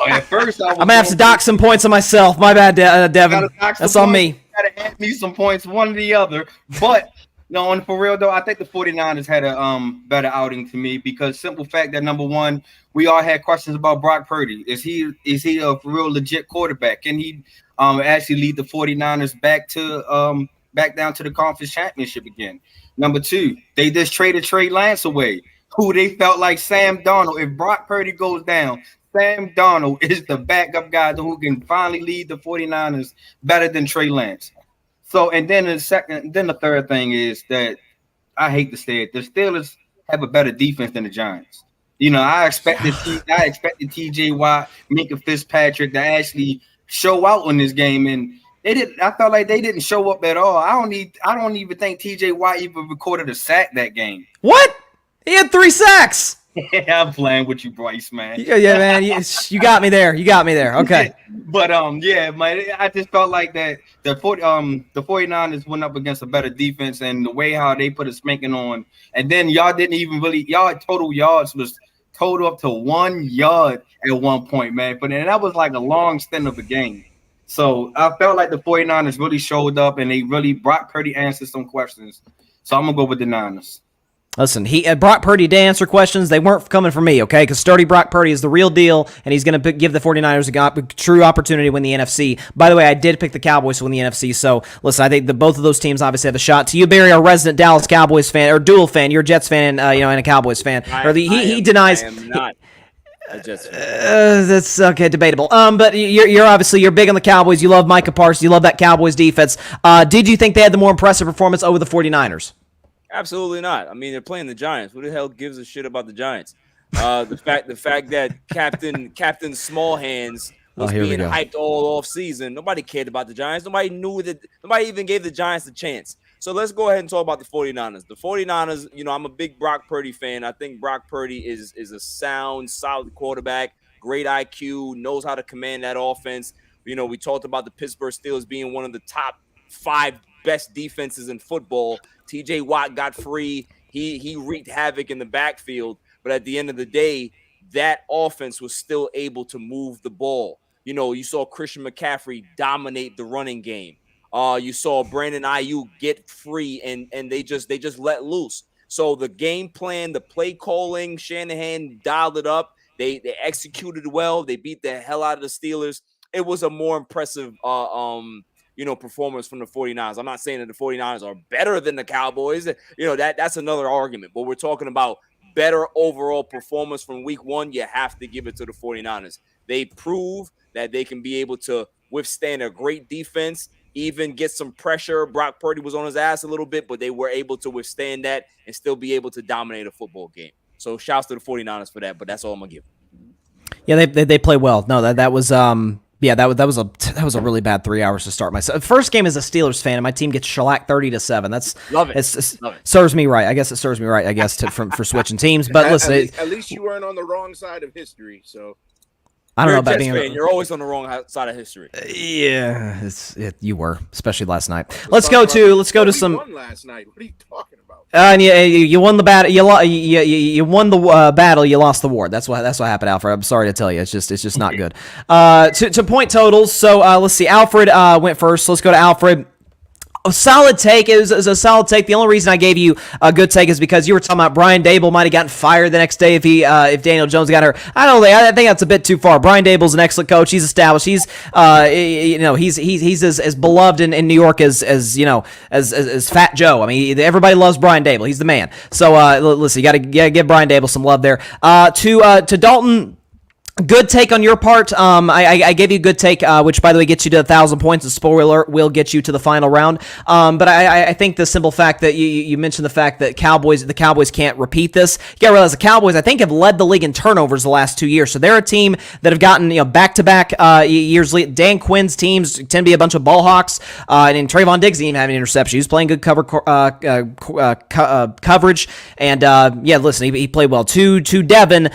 At first I'm gonna have to dock some points on myself. My bad, Devin. That's on me. Gotta add me some points, one or the other. But no, and for real though, I think the 49ers had a better outing to me because simple fact that number one, we all had questions about Brock Purdy. Is he a real legit quarterback? Can he actually lead the 49ers back down to the conference championship again? Number two, they just traded Trey Lance away, who they felt like Sam Darnold. If Brock Purdy goes down, Sam Darnold is the backup guy who can finally lead the 49ers better than Trey Lance. So, and then the third thing is that I hate to say it, the Steelers have a better defense than the Giants. I expected T.J. Watt, Minka Fitzpatrick to actually show out in this game, and they didn't. I felt like they didn't show up at all. I don't even think T.J. Watt even recorded a sack that game. What? He had 3 sacks. Yeah, I'm playing with you, Bryce, man. Yeah, man. You got me there. Okay. But yeah, man. I just felt like that the 49ers went up against a better defense, and the way how they put a spanking on, and then y'all total yards was total up to 1 yard at one point, man. But then that was like a long stint of a game. So I felt like the 49ers really showed up, and Brock Purdy answered some questions. So I'm going to go with the Niners. Listen, Brock Purdy did answer questions. They weren't coming from me, okay? Because sturdy Brock Purdy is the real deal, and he's going to give the 49ers a true opportunity to win the NFC. By the way, I did pick the Cowboys to win the NFC, so listen, I think both of those teams obviously have a shot. To you, Barry, our resident Dallas Cowboys fan, or dual fan, you're a Jets fan, and a Cowboys fan. He denies. I am not. That's okay, debatable. But you're big on the Cowboys. You love Micah Parsons. You love that Cowboys defense. Did you think they had the more impressive performance over the 49ers? Absolutely not. I mean, they're playing the Giants. Who the hell gives a shit about the Giants? The fact that Captain Small Hands was being hyped all off season. Nobody cared about the Giants. Nobody even gave the Giants a chance. So let's go ahead and talk about the 49ers. The 49ers, I'm a big Brock Purdy fan. I think Brock Purdy is a sound, solid quarterback, great IQ, knows how to command that offense. We talked about the Pittsburgh Steelers being one of the top 5 best defenses in football. T.J. Watt got free. He wreaked havoc in the backfield. But at the end of the day, that offense was still able to move the ball. You saw Christian McCaffrey dominate the running game. You saw Brandon Ayuk get free and they just let loose. So the game plan, the play calling, Shanahan dialed it up. They executed well. They beat the hell out of the Steelers. It was a more impressive performance from the 49ers. I'm not saying that the 49ers are better than the Cowboys. That's another argument. But we're talking about better overall performance from week one. You have to give it to the 49ers. They prove that they can be able to withstand a great defense, even get some pressure. Brock Purdy was on his ass a little bit, but they were able to withstand that and still be able to dominate a football game. So shouts to the 49ers for that, but that's all I'm going to give. Yeah, they play well. No, that was that was a really bad 3 hours to start myself. First game as a Steelers fan, and my team gets shellacked 30-7. That's love it. Love it. Serves me right. I guess it serves me right. I guess for switching teams. But listen, at least you weren't on the wrong side of history. So I don't know about being. You're always on the wrong side of history. Yeah, you were, especially last night. Let's go to some. Won last night. What are you talking about? And you won the battle. You won the battle. You lost the war. That's what happened, Alfred. I'm sorry to tell you. It's just not good. To point totals. So let's see. Alfred went first. Let's go to Alfred. A solid take. It was a solid take. The only reason I gave you a good take is because you were talking about Brian Dable might have gotten fired the next day if Daniel Jones got hurt. I think that's a bit too far. Brian Dable's an excellent coach. He's established. He's he's as beloved in New York as Fat Joe. I mean, everybody loves Brian Dable. He's the man. So listen, you got to give Brian Dable some love there. To Dalton. Good take on your part. I gave you a good take, which, by the way, gets you to 1,000 points. The spoiler alert will get you to the final round. But I think the simple fact that you mentioned the fact that the Cowboys can't repeat this. You got to realize the Cowboys, I think, have led the league in turnovers the last 2 years. So they're a team that have gotten back-to-back years. Dan Quinn's teams tend to be a bunch of ball hawks. And Trayvon Diggs didn't even have an interception. He was playing good coverage. And listen, he played well. To Devin.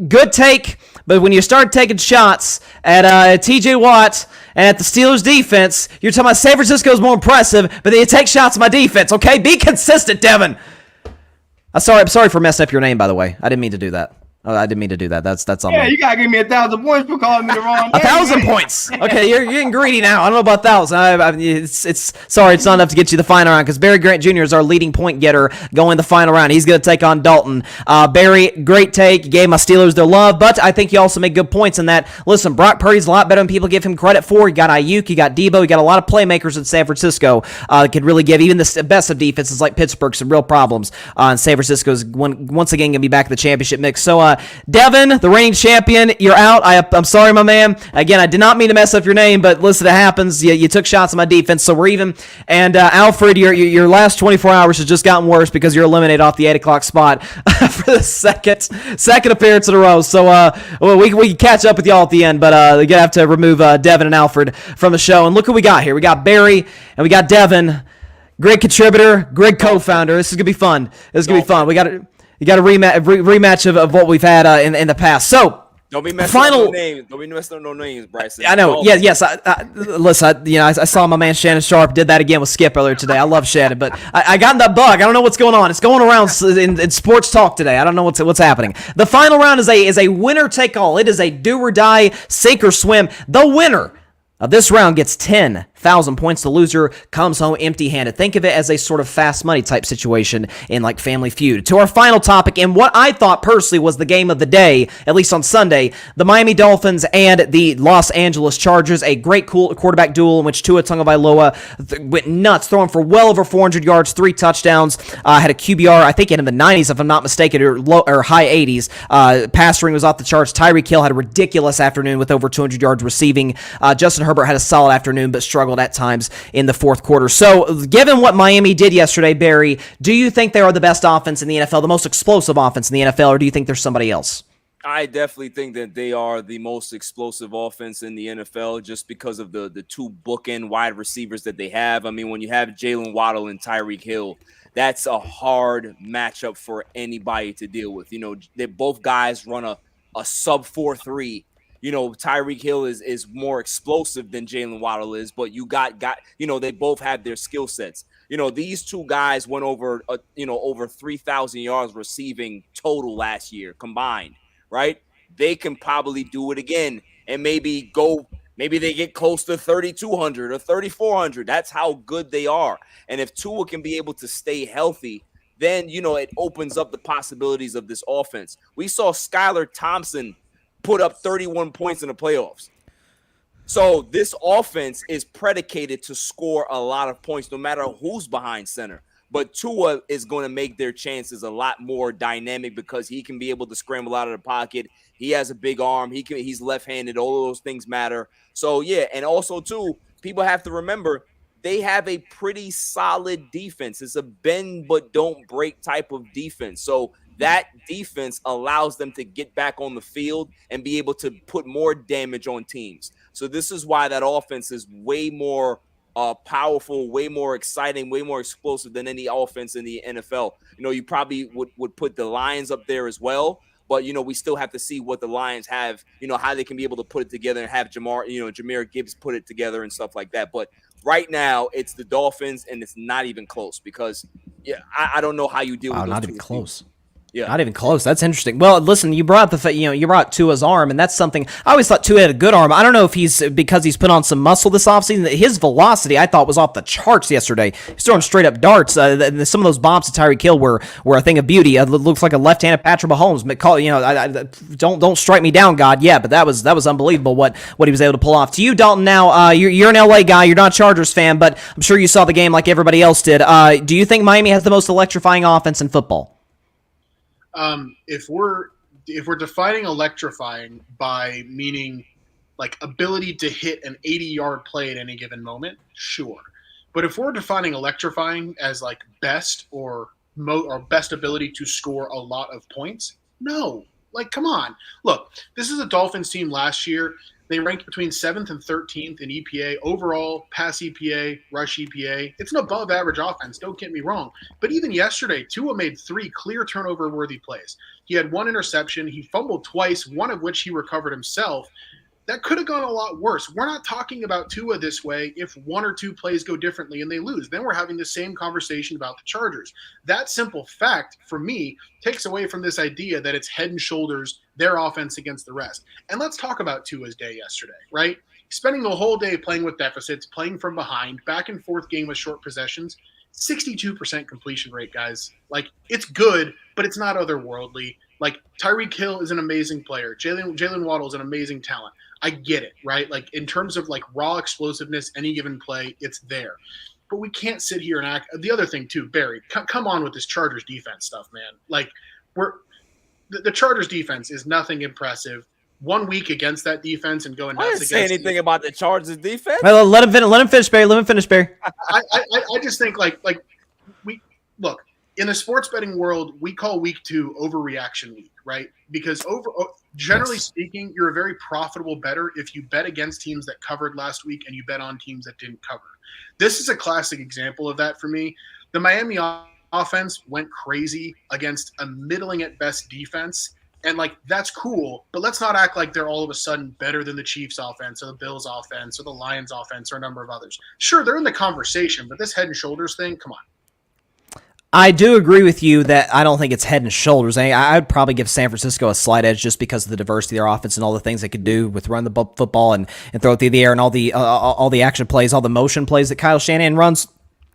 Good take, but when you start taking shots at T.J. Watt and at the Steelers' defense, you're talking about San Francisco's more impressive, but then you take shots at my defense, okay? Be consistent, Devin. I'm sorry for messing up your name, by the way. I didn't mean to do that. I didn't mean to do that. That's on me. Yeah, you gotta give me 1,000 points for calling me the wrong name. 1,000 points. Okay, you're getting greedy now. I don't know about 1,000. It's not enough to get you the final round because Barry Grant Jr. is our leading point getter going the final round. He's going to take on Dalton. Barry, great take. You gave my Steelers their love, but I think you also made good points in that. Listen, Brock Purdy's a lot better than people give him credit for. You got Ayuk, you got Debo, you got a lot of playmakers in San Francisco that could really give even the best of defenses like Pittsburgh some real problems. And San Francisco's once again going to be back in the championship mix. So, Devin, the reigning champion, you're out. I'm sorry, my man. Again, I did not mean to mess up your name, but listen, it happens. You took shots at my defense, so we're even. And Alfred, your last 24 hours has just gotten worse because you're eliminated off the 8 o'clock spot for the second appearance in a row. So we can catch up with y'all at the end, but we're gonna have to remove Devin and Alfred from the show. And look who we got here. We got Barry and we got Devin, Gryd contributor, Gryd co-founder. This is gonna be fun. You got a rematch of what we've had in the past. So don't be messing up no names. Don't be messing up no names, Bryson. I know. Yes. Listen. I saw my man Shannon Sharp did that again with Skip earlier today. I love Shannon, but I got that bug. I don't know what's going on. It's going around in sports talk today. I don't know what's happening. The final round is a winner take all. It is a do or die, sink or swim. The winner of this round gets 10,000 points. The loser comes home empty-handed. Think of it as a sort of fast money type situation in like Family Feud. To our final topic, and what I thought personally was the game of the day, at least on Sunday, the Miami Dolphins and the Los Angeles Chargers. A great cool quarterback duel in which Tua Tagovailoa went nuts, throwing for well over 400 yards, 3 touchdowns, had a QBR, I think in the 90s, if I'm not mistaken, or high 80s. Pass ring was off the charts. Tyreek Hill had a ridiculous afternoon with over 200 yards receiving. Justin Herbert had a solid afternoon, but struggled at times in the fourth quarter. So, given what Miami did yesterday, Barry, do you think they are the best offense in the NFL, the most explosive offense in the NFL, or do you think there's somebody else? I definitely think that they are the most explosive offense in the NFL just because of the two bookend wide receivers that they have. I mean, when you have Jalen Waddle and Tyreek Hill, that's a hard matchup for anybody to deal with. You know, they both guys run a sub 4.3. You know, Tyreek Hill is more explosive than Jalen Waddle is, but you got they both have their skill sets. You know, these two guys went over 3,000 yards receiving total last year combined, right? They can probably do it again and maybe they get close to 3,200 or 3,400. That's how good they are. And if Tua can be able to stay healthy then, it opens up the possibilities of this offense. We saw Skylar Thompson put up 31 points in the playoffs. So this offense is predicated to score a lot of points no matter who's behind center. But Tua is going to make their chances a lot more dynamic because he can be able to scramble out of the pocket. He has a big arm. He's left-handed. All of those things matter. So, yeah, and also, too, people have to remember they have a pretty solid defense. It's a bend but don't break type of defense. So that defense allows them to get back on the field and be able to put more damage on teams. So this is why that offense is way more powerful, way more exciting, way more explosive than any offense in the NFL. You probably would put the Lions up there as well, but we still have to see what the Lions have, how they can be able to put it together and have Jahmyr Gibbs put it together and stuff like that. But right now it's the Dolphins, and it's not even close because I don't know how you deal with those not two even close. teams. Yeah. Not even close. That's interesting. Well, listen, you brought you brought Tua's arm, and that's something I always thought Tua had a good arm. I don't know if he's because he's put on some muscle this offseason. His velocity, I thought, was off the charts yesterday. He's throwing straight up darts. Some of those bombs to Tyreek Hill were a thing of beauty. It looks like a left-handed Patrick Mahomes. Don't strike me down, God. Yeah, but that was unbelievable what he was able to pull off. To you, Dalton. Now you're an LA guy. You're not a Chargers fan, but I'm sure you saw the game like everybody else did. Do you think Miami has the most electrifying offense in football? If we're defining electrifying by meaning like ability to hit an 80-yard play at any given moment, sure. But if we're defining electrifying as like best or best ability to score a lot of points, no. Like, come on. Look, this is a Dolphins team last year. They ranked between 7th and 13th in EPA, overall, pass EPA, rush EPA. It's an above-average offense, don't get me wrong. But even yesterday, Tua made 3 clear turnover-worthy plays. He had 1 interception. He fumbled twice, one of which he recovered himself. That could have gone a lot worse. We're not talking about Tua this way if 1 or 2 plays go differently and they lose. Then we're having the same conversation about the Chargers. That simple fact, for me, takes away from this idea that it's head and shoulders their offense against the rest. And let's talk about Tua's day yesterday, right? Spending the whole day playing with deficits, playing from behind, back and forth game with short possessions, 62% completion rate, guys. Like, it's good, but it's not otherworldly. Like, Tyreek Hill is an amazing player. Jalen Waddle is an amazing talent. I get it, right? Like, in terms of, like, raw explosiveness, any given play, it's there. But we can't sit here and act – the other thing, too, Barry, come on with this Chargers defense stuff, man. Like, the Chargers defense is nothing impressive. 1 week against that defense and going nuts against – I didn't say anything about the Chargers defense. Well, let him finish, Barry. Let him finish, Barry. I just think, like we – look – in the sports betting world, we call week 2 overreaction week, right? Because generally speaking, you're a very profitable bettor if you bet against teams that covered last week and you bet on teams that didn't cover. This is a classic example of that for me. The Miami offense went crazy against a middling at best defense. And, like, that's cool, but let's not act like they're all of a sudden better than the Chiefs offense or the Bills offense or the Lions offense or a number of others. Sure, they're in the conversation, but this head and shoulders thing, come on. I do agree with you that I don't think it's head and shoulders. I'd probably give San Francisco a slight edge just because of the diversity of their offense and all the things they could do with run the football and throw it through the air and all the action plays, all the motion plays that Kyle Shanahan runs.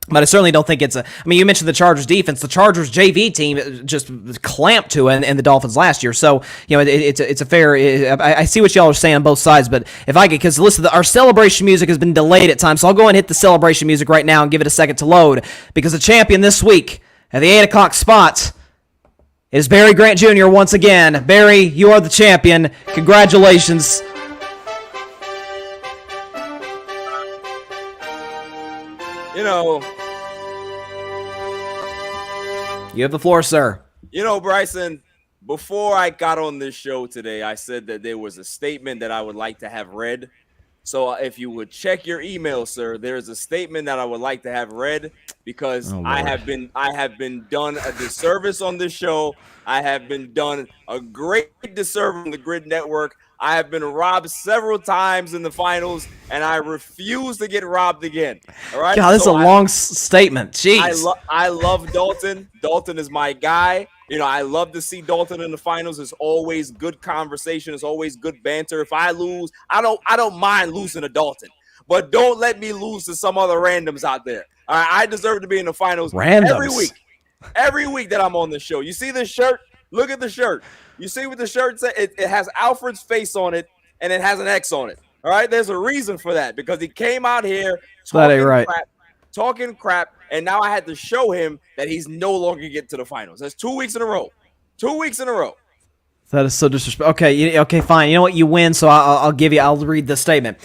But I certainly don't think it's I mean, you mentioned the Chargers defense. The Chargers JV team just clamped to it in the Dolphins last year. So, it's a fair I see what y'all are saying on both sides, but if I could, because listen, our celebration music has been delayed at times, so I'll go and hit the celebration music right now and give it a second to load, because the champion this week at the 8 o'clock spot is Barry Grant Jr. once again. Barry, you are the champion. Congratulations. You have the floor, sir. Bryson, before I got on this show today, I said that there was a statement that I would like to have read. So if you would check your email, sir, there's a statement that I would like to have read, because I have been done a disservice on this show. I have been done a great disservice on the Gryd Network. I have been robbed several times in the finals, and I refuse to get robbed again. All right. God, this is a long statement. Jeez. I love Dalton. Dalton is my guy. I love to see Dalton in the finals. It's always good conversation. It's always good banter. If I lose, I don't mind losing to Dalton, but don't let me lose to some other randoms out there. All right, I deserve to be in the finals every week. Every week that I'm on the show. You see this shirt? Look at the shirt. You see what the shirt says? It has Alfred's face on it, and it has an X on it. All right? There's a reason for that, because he came out here talking crap, and now I had to show him that he's no longer getting to the finals. That's 2 weeks in a row. 2 weeks in a row. That is so disrespectful. Okay, fine. You know what? You win, so I'll read the statement.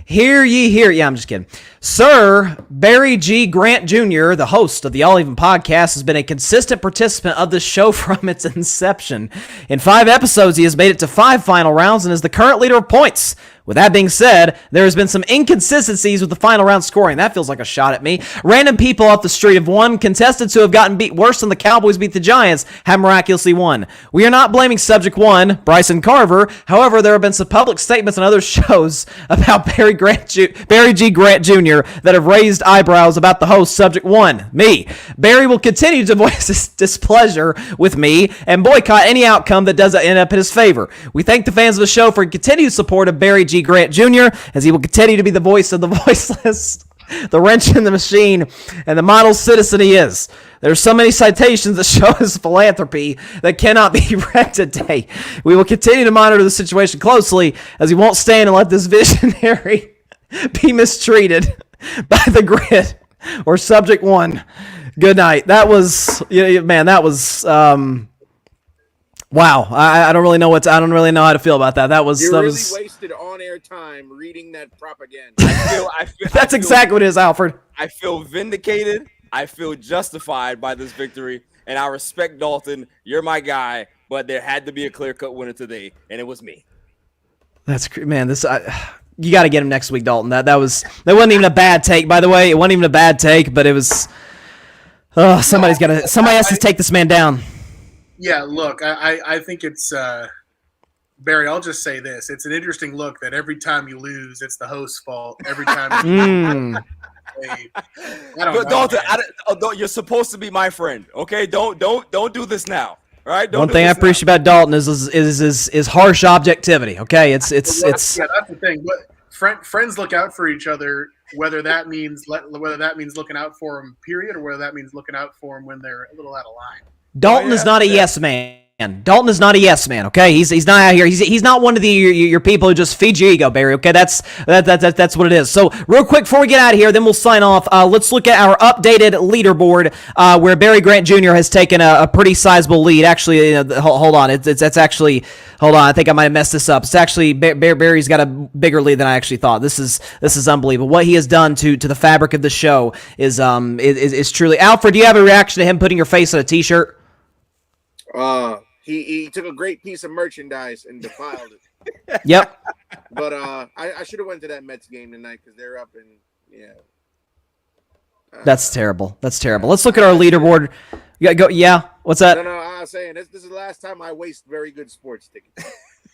Hear ye, hear. Yeah, I'm just kidding. Sir Barry G. Grant Jr., the host of the All Even podcast, has been a consistent participant of this show from its inception. In 5 episodes, he has made it to 5 final rounds and is the current leader of points. With that being said, there has been some inconsistencies with the final round scoring. That feels like a shot at me. Random people off the street have won. Contestants who have gotten beat worse than the Cowboys beat the Giants have miraculously won. We are not blaming Subject 1, Bryson Carver. However, there have been some public statements on other shows about Barry G. Grant Jr. that have raised eyebrows about the host, Subject 1, me. Barry will continue to voice his displeasure with me and boycott any outcome that doesn't end up in his favor. We thank the fans of the show for continued support of Barry G. Grant Jr., as he will continue to be the voice of the voiceless, the wrench in the machine, and the model citizen he is. There are so many citations that show his philanthropy that cannot be read today. We will continue to monitor the situation closely, as we won't stand and let this visionary be mistreated by the Gryd or Subject 1. Good night. That was, man, that was... Wow, I don't really know how to feel about that. That was wasted on-air time reading that propaganda. That's exactly what it is, Alfred. I feel vindicated. I feel justified by this victory, and I respect Dalton. You're my guy, but there had to be a clear-cut winner today, and it was me. That's man. You got to get him next week, Dalton. That wasn't even a bad take, by the way. It wasn't even a bad take, but it was. Somebody has to take this man down. Yeah, look, I think it's Barry. I'll just say this: it's an interesting look that every time you lose, it's the host's fault. Every time. Dalton, you're supposed to be my friend. Okay, don't do this now. All right. One thing I appreciate about Dalton is harsh objectivity. Okay, it's. That's the thing. But friends look out for each other, whether that means looking out for them, period, or whether that means looking out for them when they're a little out of line. Dalton is not a yes man. Dalton is not a yes man. Okay, he's not out here. He's not one of your people who just feed your ego, Barry. Okay, that's what it is. So real quick before we get out of here, then we'll sign off. Let's look at our updated leaderboard, where Barry Grant Jr. has taken a pretty sizable lead. Actually, hold on. It's actually. Hold on, I think I might have messed this up. It's actually Barry's got a bigger lead than I actually thought. This is unbelievable. What he has done to the fabric of the show is truly. Alfred, do you have a reaction to him putting your face on a T-shirt? He took a great piece of merchandise and defiled it. Yep. But I should have went to that Mets game tonight because they're up and yeah. That's terrible. That's terrible. Let's look at our leaderboard. Go. Yeah. What's that? No. I was saying this is the last time I waste very good sports tickets.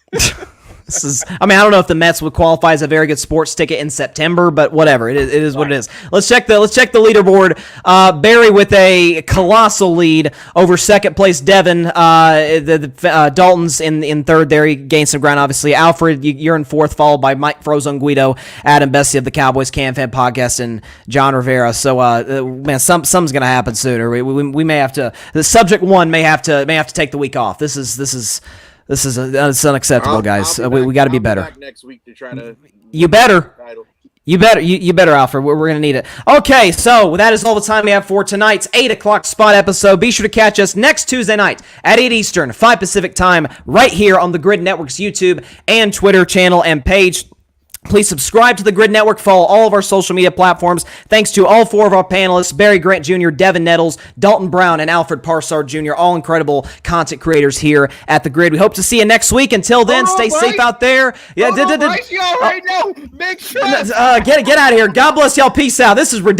I don't know if the Mets would qualify as a very good sports ticket in September, but whatever. It is what it is. Let's check the leaderboard. Barry with a colossal lead over second place Devin. Dalton's in third there. He gained some ground, obviously. Alfred, you're in fourth, followed by Mike Frozone Guido, Adam Bessie of the Cowboys Can Fan Podcast, and John Rivera. So, man, something's gonna happen sooner. We may have to. The Subject 1 may have to take the week off. This is it's unacceptable, guys. We got to be better. Back next week to try to. You better, Alfred. We're gonna need it. Okay, so that is all the time we have for tonight's 8 o'clock spot episode. Be sure to catch us next Tuesday night at 8 Eastern, 5 Pacific time, right here on the Gryd Network's YouTube and Twitter channel and page. Please subscribe to the Gryd Network. Follow all of our social media platforms. Thanks to all 4 of our panelists, Barry Grant Jr., Devin Nettles, Dalton Brown, and Alfred Parsard Jr., all incredible content creators here at the Gryd. We hope to see you next week. Until then, stay safe out there. Yeah, Right, y'all right now. Make sure. Get out of here. God bless y'all. Peace out. This is ridiculous.